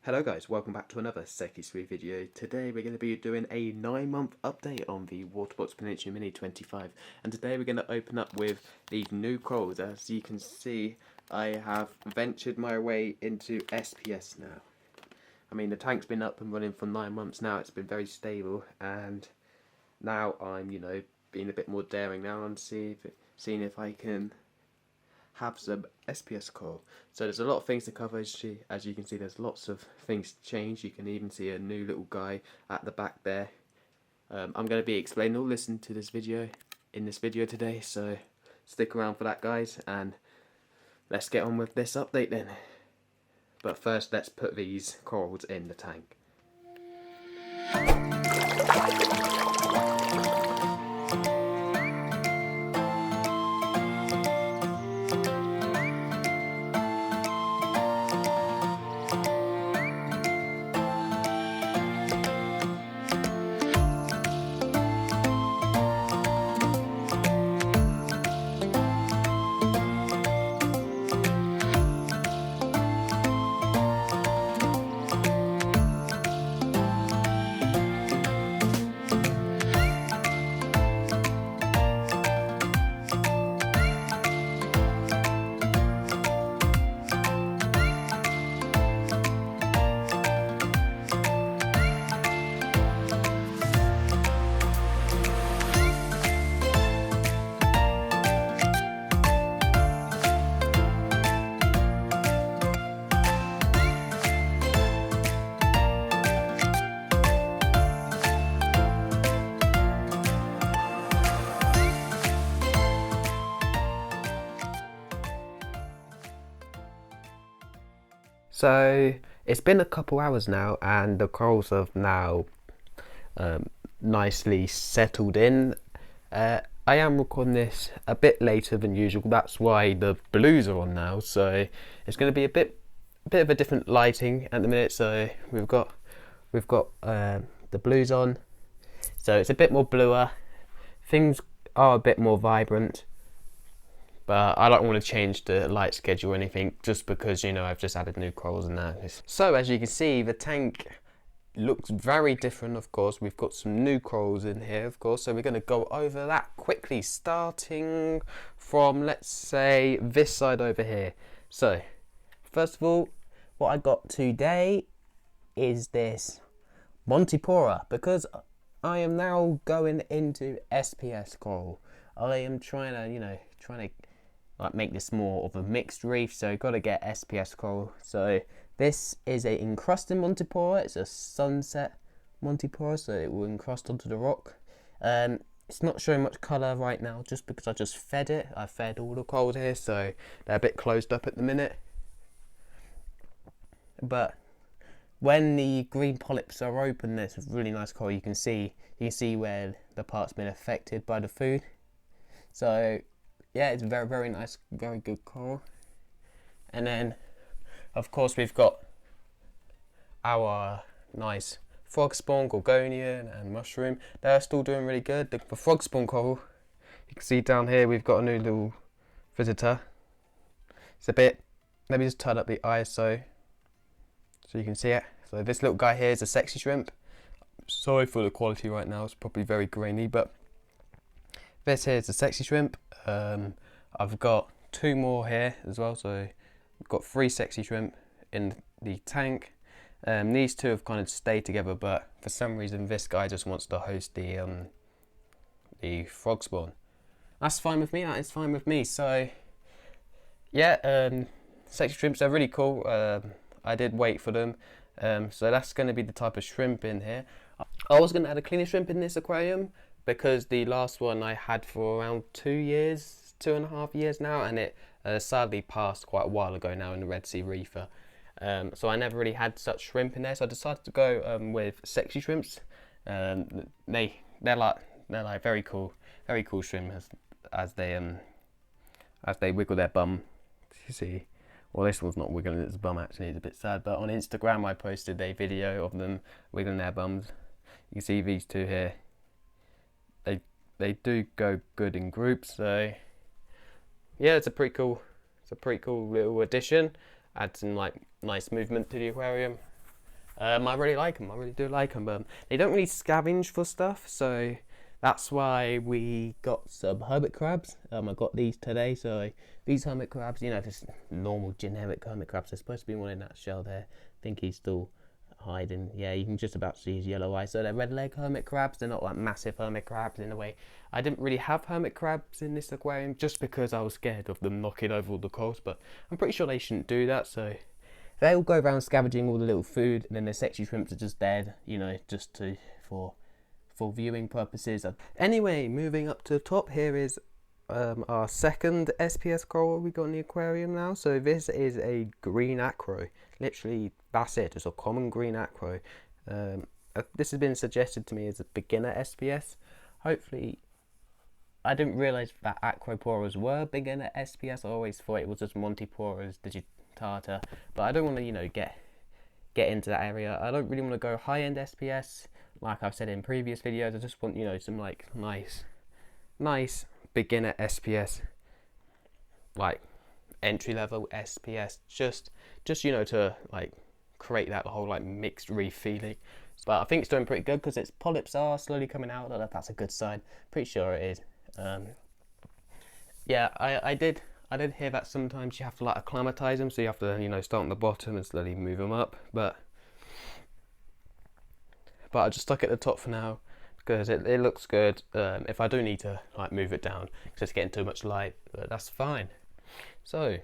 Hello guys, welcome back to another Seki3 video. Today we're going to be doing a 9-month update on the Waterbox Peninsula Mini 25, and today we're going to open up with these new corals. As you can see, I have ventured my way into SPS now. I mean, the tank's been up and running for 9 months now. It's been very stable, and now I'm, being a bit more daring now and seeing if I can have some SPS coral. So there's a lot of things to cover. As you can see, there's lots of things to change. You can even see a new little guy at the back there. I'm going to be explaining all this into this video today, so stick around for that, guys, and let's get on with this update then. But first, let's put these corals in the tank. So it's been a couple hours now, and the corals have now nicely settled in. I am recording this a bit later than usual. That's why the blues are on now. So it's going to be a bit of a different lighting at the minute. So we've got the blues on. So it's a bit more bluer. Things are a bit more vibrant. But I don't want to change the light schedule or anything just because, I've just added new corals and that. So as you can see, the tank looks very different, of course. We've got some new corals in here, of course. So we're going to go over that quickly, starting from, let's say, this side over here. So, first of all, what I got today is this Montipora, because I am now going into SPS coral. I am trying to make this more of a mixed reef, so got to get SPS coral. So this is a encrusted Montipora. It's a sunset Montipora, so it will encrust onto the rock. It's not showing much colour right now just because I just fed it. I fed all the corals here, so they're a bit closed up at the minute. But when the green polyps are open, there's a really nice coral. You can see where the part's been affected by the food. So yeah, it's very, very nice, very good coral. And then, of course, we've got our nice frog spawn, gorgonian and mushroom. They're still doing really good. The frog spawn coral, you can see down here, we've got a new little visitor. It's a bit, let me just turn up the ISO so you can see it. So this little guy here is a sexy shrimp. Sorry for the quality right now, it's probably very grainy, but this here is a sexy shrimp. I've got 2 more here as well, so we've got 3 sexy shrimp in the tank. These 2 have kind of stayed together, but for some reason this guy just wants to host the frog spawn. That's fine with me. That is fine with me. So yeah, sexy shrimps are really cool. I did wait for them. So that's going to be the type of shrimp in here. I was going to add a cleaner shrimp in this aquarium, because the last one I had for around 2.5 years now, and it sadly passed quite a while ago now in the Red Sea Reefer. So I never really had such shrimp in there, so I decided to go with sexy shrimps. They're like very cool shrimp as they wiggle their bum. You see, well, this one's not wiggling its bum actually, it's a bit sad. But on Instagram I posted a video of them wiggling their bums. You can see these 2 here. They do go good in groups, so yeah, it's a pretty cool little addition. Add some like nice movement to the aquarium. I really like them. I really do like them. They don't really scavenge for stuff, so that's why we got some hermit crabs. I got these today. So these hermit crabs, you know, just normal generic hermit crabs. There's supposed to be one in that shell there. I think he's still hiding. Yeah, you can just about see his yellow eyes. So they're red leg hermit crabs. They're not like massive hermit crabs in a way. I didn't really have hermit crabs in this aquarium just because I was scared of them knocking over all the corals, but I'm pretty sure they shouldn't do that. So they'll go around scavenging all the little food, and then the sexy shrimps are just dead, you know, just for viewing purposes. Anyway, moving up to the top, here is our second SPS coral we got in the aquarium now. So this is a green acro. Literally, that's it. It's a common green acro. This has been suggested to me as a beginner SPS. Hopefully, I didn't realise that acroporas were beginner SPS. I always thought it was just Montiporas digitata, but I don't want to, you know, get into that area. I don't really want to go high-end SPS. Like I've said in previous videos, I just want, you know, some like nice beginner SPS, like entry-level SPS, just you know, to like create that whole like mixed reef feeling. But I think it's doing pretty good because its polyps are slowly coming out. I don't know if that's a good sign. Pretty sure it is. Yeah, I did hear that sometimes you have to like acclimatize them, so you have to, you know, start on the bottom and slowly move them up. But I just stuck at the top for now because it looks good. If I do need to like move it down because it's getting too much light, but that's fine. So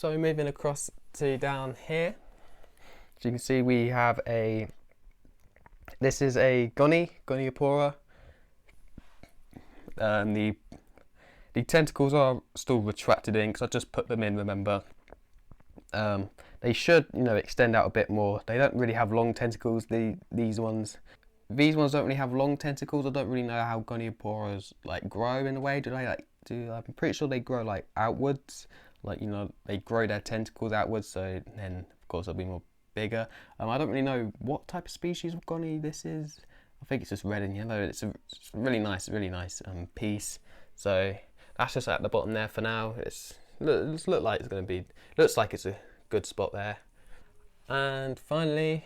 moving across to down here, as you can see, we have this is a Goniopora. The tentacles are still retracted in because I just put them in, remember. They should, you know, extend out a bit more. They don't really have long tentacles, these ones. These ones don't really have long tentacles. I don't really know how Gonioporas like grow in a way. I'm pretty sure they grow like outwards. Like, you know, they grow their tentacles outwards, so then of course they'll be more bigger. I don't really know what type of species of Goni this is. I think it's just red and yellow. It's really nice piece. So that's just at the bottom there for now. Looks like it's a good spot there. And finally,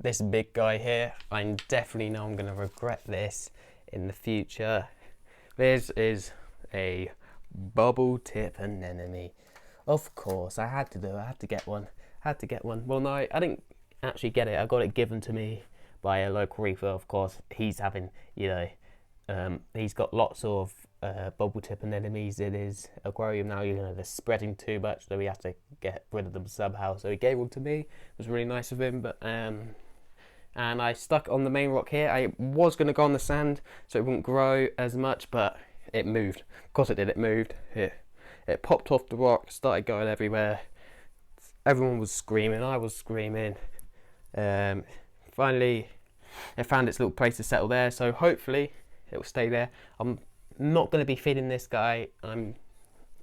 this big guy here. I definitely know I'm going to regret this in the future. This is a bubble tip anemone. Of course, I had to get one. Well, no, I didn't actually get it. I got it given to me by a local reefer. Of course, he's having, you know, he's got lots of bubble tip anemones in his aquarium now. You know, they're spreading too much, so we have to get rid of them somehow. So he gave one to me. It was really nice of him. But and I stuck on the main rock here. I was going to go on the sand so it wouldn't grow as much, but it moved. Of course it did. It moved. It popped off the rock, started going everywhere. Everyone was screaming. I was screaming. Finally, it found its little place to settle there. So hopefully it will stay there. I'm not going to be feeding this guy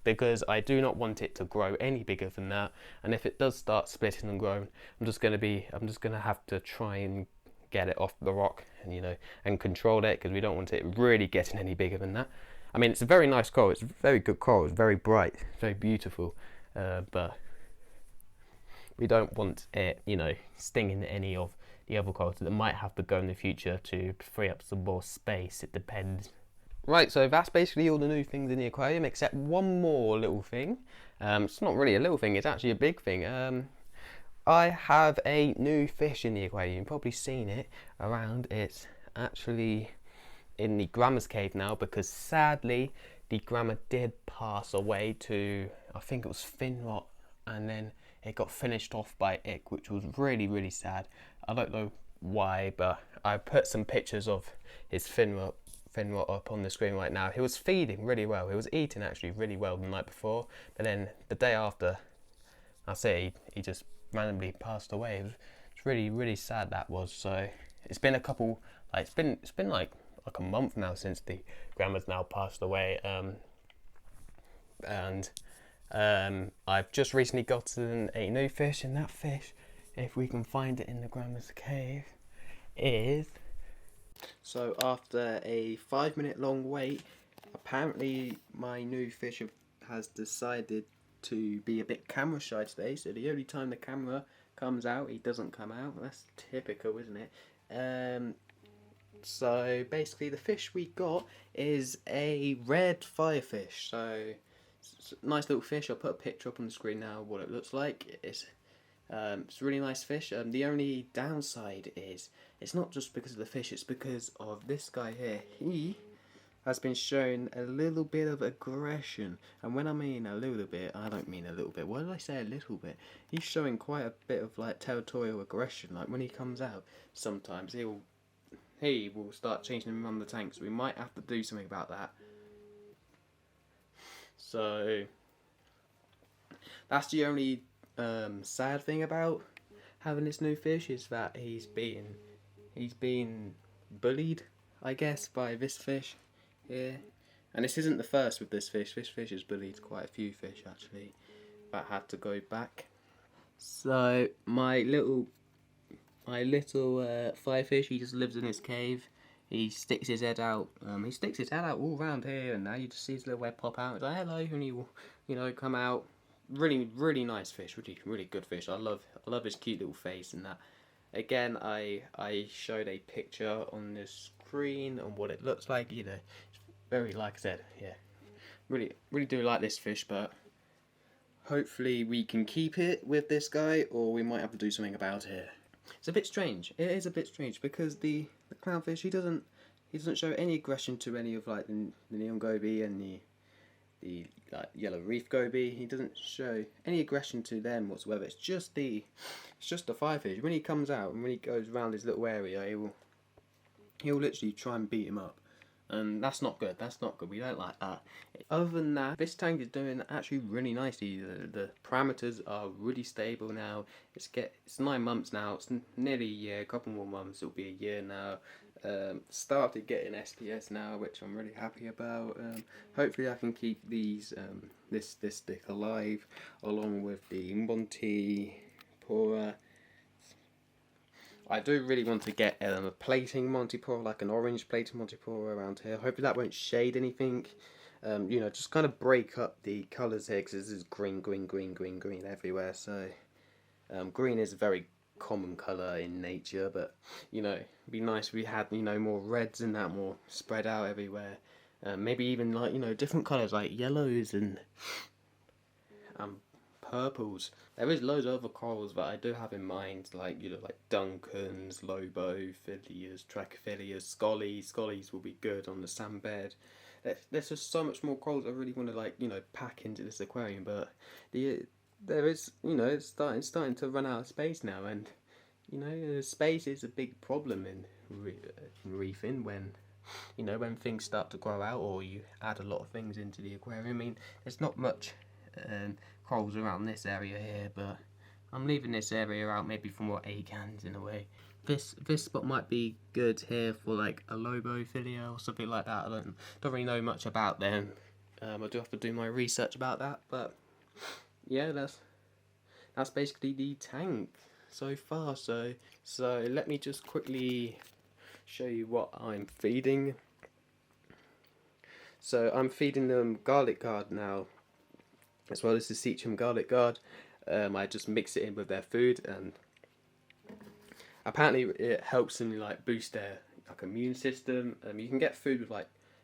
because I do not want it to grow any bigger than that. And if it does start splitting and growing, I'm just going to have to try and get it off the rock and, you know, and control it, because we don't want it really getting any bigger than that. I mean, it's a very nice coral. It's a very good coral. It's very bright, very beautiful, but we don't want it, you know, stinging any of the other corals that might have to go in the future to free up some more space. It depends. Right, so that's basically all the new things in the aquarium, except one more little thing. It's not really a little thing, it's actually a big thing. I have a new fish in the aquarium. You've probably seen it around. It's actually in the Grandma's cave now, because sadly the Grandma did pass away to, I think it was fin rot, and then it got finished off by ick, which was really sad. I don't know why, but I put some pictures of his fin rot up on the screen right now. He was feeding really well. He was eating actually really well the night before, but then the day after, I say he just randomly passed away. It's really sad, that was. So it's been a couple, like it's been like a month now since the Grandma's now passed away, and I've just recently gotten a new fish, and that fish, if we can find it in the Grandma's cave, is... So after a 5-minute long wait, apparently my new fish has decided to be a bit camera shy today, so the only time the camera comes out, he doesn't come out. That's typical, isn't it? So basically the fish we got is a red firefish. So it's a nice little fish. I'll put a picture up on the screen now of what it looks like. It's a really nice fish. The only downside is it's not just because of the fish, it's because of this guy here. He has been shown a little bit of aggression, and when I mean a little bit, I don't mean a little bit. Why did I say a little bit? He's showing quite a bit of like territorial aggression. Like when he comes out, sometimes he will start chasing him around the tank, so we might have to do something about that. So that's the only sad thing about having this new fish, is that he's been bullied, I guess, by this fish here. And this isn't the first with this fish. This fish has bullied quite a few fish actually that had to go back. So my little firefish, he just lives in his cave. He sticks his head out. He sticks his head out all around here, and now you just see his little head pop out. It's like hello, and he will, come out. Really nice fish. Really good fish. I love his cute little face and that. Again, I showed a picture on the screen on what it looks like. It's very, like I said, yeah. Really do like this fish, but hopefully we can keep it with this guy, or we might have to do something about it. It's a bit strange. It is a bit strange because the clownfish, he doesn't show any aggression to any of like the neon goby and the like yellow reef goby. He doesn't show any aggression to them whatsoever. It's just the firefish. When he comes out and when he goes around his little area, he'll literally try and beat him up. And that's not good. That's not good. We don't like that. Other than that, this tank is doing actually really nicely. The parameters are really stable now. It's 9 months now. It's nearly a year. A couple more months. It'll be a year now. Started getting SPS now, which I'm really happy about. Hopefully I can keep these this stick alive, along with the Montipora. I do really want to get a plating Montipora, like an orange plating Montipora around here. Hopefully that won't shade anything. Just kind of break up the colours here, because this is green everywhere. So green is a very common colour in nature, but it'd be nice if we had more reds and that, more spread out everywhere. Maybe even like different colours like yellows and purples. There is loads of other corals that I do have in mind, like like Duncans, Lobophilias, Trachyphilias, Scollies will be good on the sand bed. There's just so much more corals I really want to pack into this aquarium, but there is it's starting to run out of space now, and space is a big problem in reefing when when things start to grow out, or you add a lot of things into the aquarium. I mean, there's not much corals around this area here, but I'm leaving this area out maybe for more acans in a way. This spot might be good here for like a Lobophilia or something like that. I don't really know much about them. I do have to do my research about that, but yeah, that's basically the tank so far. So let me just quickly show you what I'm feeding. So I'm feeding them garlic guard now, as well as the Seachum garlic guard. I just mix it in with their food, and apparently it helps them boost their immune system. You can get food with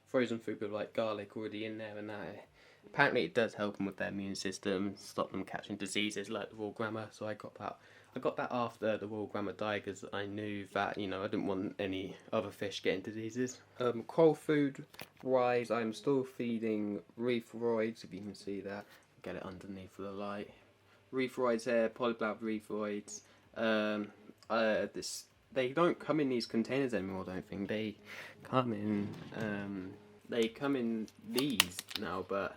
frozen food with garlic already in there, and that apparently it does help them with their immune system, stop them catching diseases like the Royal Grammer. So I got that after the Royal Grammer died, because I knew that I didn't want any other fish getting diseases. Coral food wise, I'm still feeding reef roids, if you can see that. Get it underneath the light. Reef roids here, polyblab reef roids. They don't come in these containers anymore, I don't think. They come in these now, but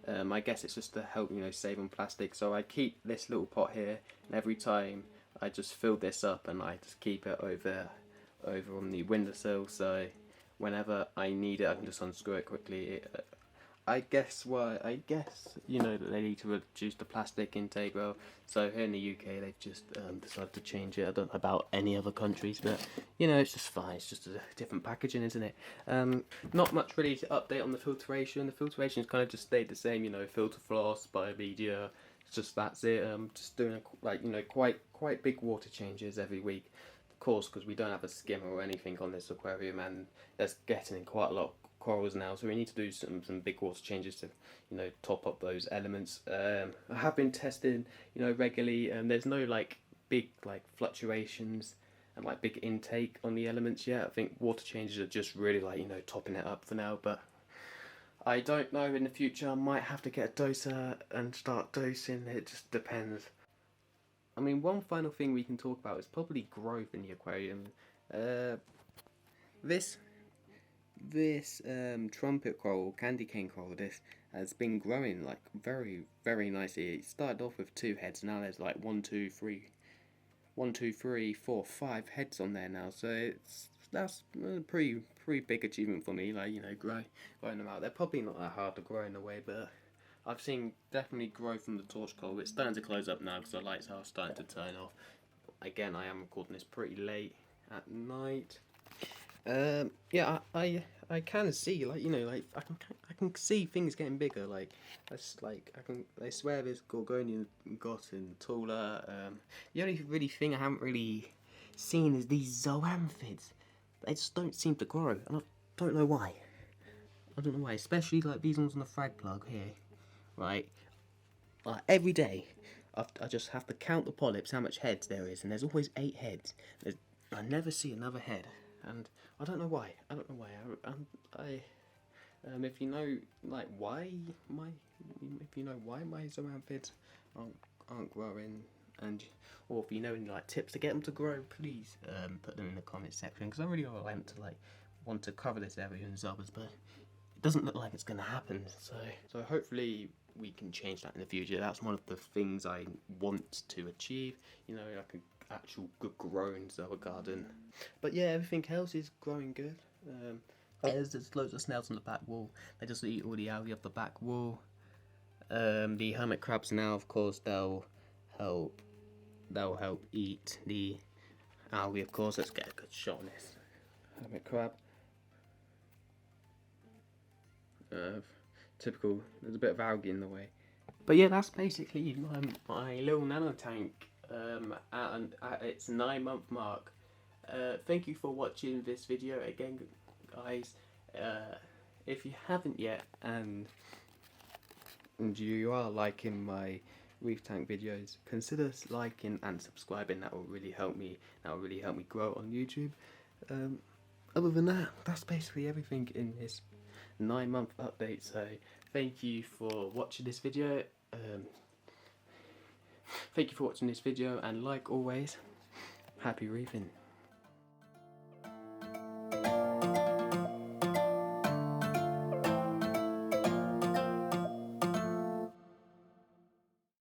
I guess it's just to help save on plastic. So I keep this little pot here, and every time I just fill this up and I just keep it over on the windowsill, so whenever I need it I can just unscrew it quickly. I guess that they need to reduce the plastic intake. Well, so here in the UK they've just decided to change it. I don't know about any other countries, but it's just fine. It's just a different packaging, isn't it? Not much really to update on the filtration. The filtration's kind of just stayed the same. Filter floss, biomedia. It's just that's it. Just doing quite quite big water changes every week. Of course, because we don't have a skimmer or anything on this aquarium, and there's getting in quite a lot of corals now, so we need to do some big water changes to, you know, top up those elements. I have been testing, you know, regularly, and there's no like big like fluctuations and like big intake on the elements yet. I think water changes are just really like, you know, topping it up for now, but I don't know, in the future I might have to get a doser and start dosing. It just depends. I mean, one final thing we can talk about is probably growth in the aquarium. This trumpet coral, candy cane coral, this has been growing like very, very nicely. It started off with 2 heads, now there's like 1, 2, 3, 4, 5 heads on there now. So that's a pretty big achievement for me. Like, you know, growing them out. They're probably not that hard to grow in a way, but I've seen definitely growth from the torch coral. It's starting to close up now because the lights are starting to turn off. Again, I am recording this pretty late at night. Yeah, I can see, like, you know, like I can see things getting bigger. Like, that's like I swear this Gorgonian gotten taller. The only really thing I haven't really seen is these zoanthids. They just don't seem to grow, and I don't know why. I don't know why, especially like these ones on the frag plug here. Right, like every day, I just have to count the polyps, how much heads there is, and there's always 8 heads. I never see another head, and I don't know why. I don't know why. If you know like if you know why my zoanthids aren't growing, or if you know any like tips to get them to grow, please put them in the comment section, because I really want to cover this area in Zubbers, but it doesn't look like it's going to happen. So hopefully we can change that in the future. That's one of the things I want to achieve. You know, like an actual good growing Zoa garden. But yeah, everything else is growing good. There's loads of snails on the back wall. They just eat all the algae off the back wall. The hermit crabs now, of course, they'll help eat the algae. Of course, let's get a good shot on this hermit crab. Typical. There's a bit of algae in the way. But yeah, that's basically my little nano tank at its 9-month mark. Thank you for watching this video again, guys. If you haven't yet, and you are liking my reef tank videos, consider liking and subscribing. That will really help me. That will really help me grow on YouTube. Other than that, that's basically everything in this 9-month update. So thank you for watching this video. And like always, happy reefing.